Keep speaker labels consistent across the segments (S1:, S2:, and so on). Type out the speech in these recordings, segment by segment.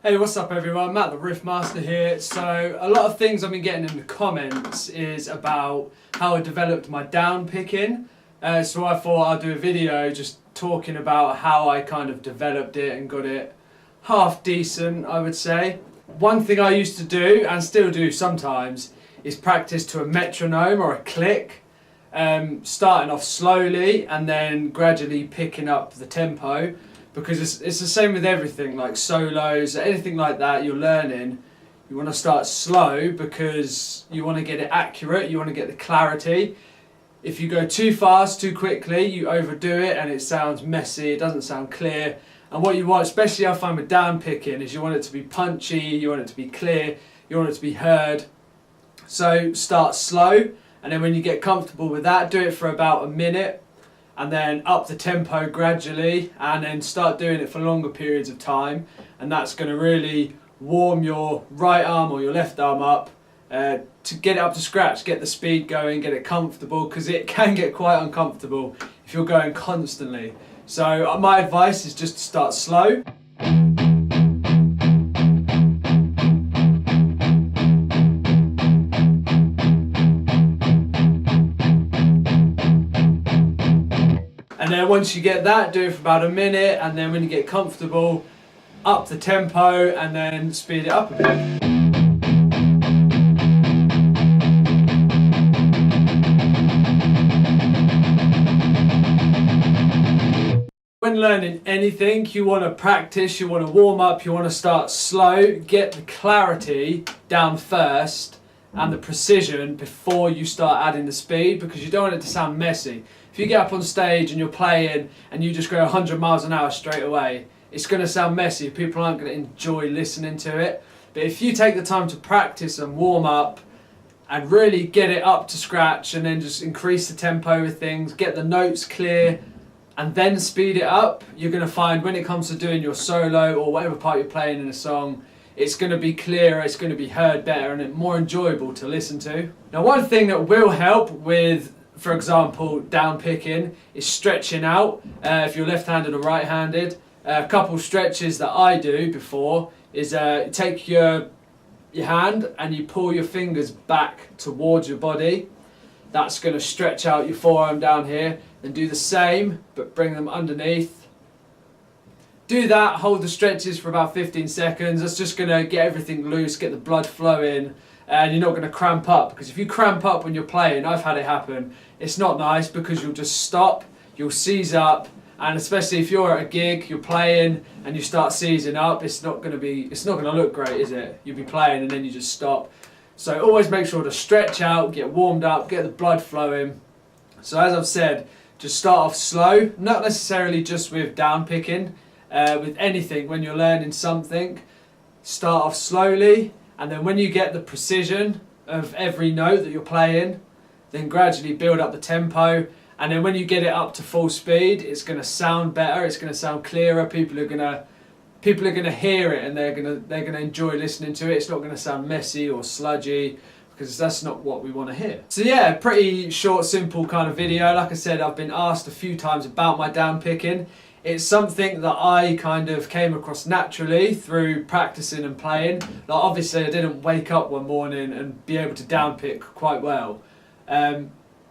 S1: Hey, what's up everyone? Matt the Riff Master here. So a lot of things I've been getting in the comments is about how I developed my down picking. So I thought I'd do a video just talking about how I kind of developed it and got it half decent, I would say. One thing I used to do, and still do sometimes, is practice to a metronome or a click. Starting off slowly and then gradually picking up the tempo. Because it's the same with everything, like solos, anything like that you're learning. You want to start slow because you want to get it accurate, you want to get the clarity. If you go too fast, too quickly, you overdo it and it sounds messy, it doesn't sound clear. And what you want, especially I find with down picking, is you want it to be punchy, you want it to be clear, you want it to be heard. So start slow, and then when you get comfortable with that, do it for about a minute. And then up the tempo gradually, and then start doing it for longer periods of time, and that's going to really warm your right arm or your left arm up to get it up to scratch, get the speed going, get it comfortable, because it can get quite uncomfortable if you're going constantly. So my advice is just to start slow. And then once you get that, do it for about a minute, and then when you get comfortable, up the tempo and then speed it up a bit. When learning anything, you want to practice, you want to warm up, you want to start slow, get the clarity down first and the precision before you start adding the speed, because you don't want it to sound messy. If you get up on stage and you're playing and you just go 100 miles an hour straight away, it's going to sound messy. People aren't going to enjoy listening to it. But if you take the time to practice and warm up and really get it up to scratch, and then just increase the tempo with things, get the notes clear, and then speed it up, you're going to find when it comes to doing your solo or whatever part you're playing in a song, it's going to be clearer, it's going to be heard better, and more enjoyable to listen to. Now, one thing that will help with, for example, down picking, is stretching out. If you're left-handed or right-handed, a couple stretches that I do before is take your hand and you pull your fingers back towards your body. That's going to stretch out your forearm down here. Then do the same, but bring them underneath. Do that, hold the stretches for about 15 seconds. That's just going to get everything loose, get the blood flowing, and you're not going to cramp up. Because if you cramp up when you're playing, I've had it happen, it's not nice, because you'll just stop, you'll seize up, and especially if you're at a gig, you're playing and you start seizing up, it's not going to look great, is it? You'll be playing and then you just stop. So always make sure to stretch out, get warmed up, get the blood flowing. So as I've said, just start off slow, not necessarily just with down picking. With anything, when you're learning something, start off slowly, and then when you get the precision of every note that you're playing, then gradually build up the tempo, and then when you get it up to full speed, it's going to sound better, it's going to sound clearer, people are going to hear it, and they're going to enjoy listening to it. It's not going to sound messy or sludgy, because that's not what we want to hear. So yeah, pretty short, simple kind of video. Like I said, I've been asked a few times about my down picking. It's something that I kind of came across naturally through practicing and playing. Like obviously I didn't wake up one morning and be able to downpick quite well.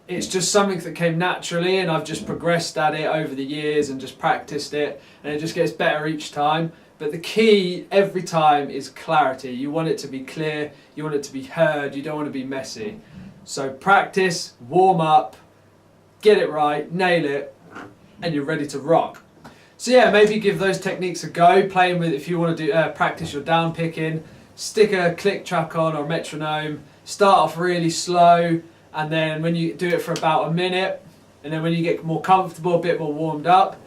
S1: It's just something that came naturally, and I've just progressed at it over the years and just practiced it, and it just gets better each time. But the key every time is clarity. You want it to be clear, you want it to be heard, you don't want to be messy. So practice, warm up, get it right, nail it, and you're ready to rock. So yeah, maybe give those techniques a go, playing with, if you want to do practice your down picking, stick a click track on or a metronome, start off really slow, and then when you do it for about a minute, and then when you get more comfortable, a bit more warmed up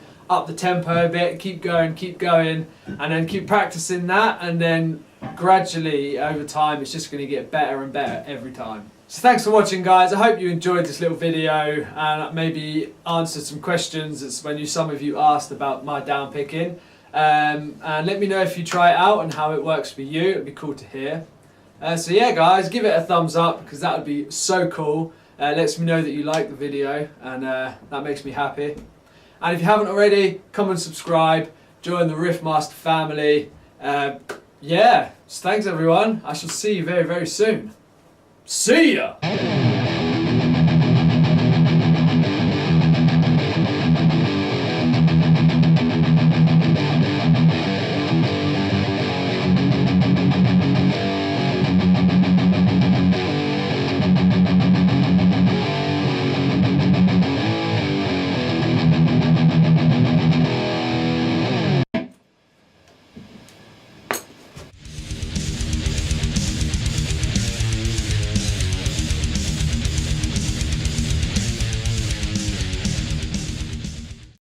S1: the tempo a bit, keep going, and then keep practicing that, and then gradually over time it's just going to get better and better every time. So thanks for watching, guys. I hope you enjoyed this little video and maybe answered some questions that some of you asked about my down picking. And let me know if you try it out and how it works for you. It'd be cool to hear. So yeah, guys, give it a thumbs up, because that would be so cool. Lets me know that you like the video, and that makes me happy. And if you haven't already, come and subscribe, join the Riff Master family. yeah, so thanks everyone. I shall see you very, very soon. See ya!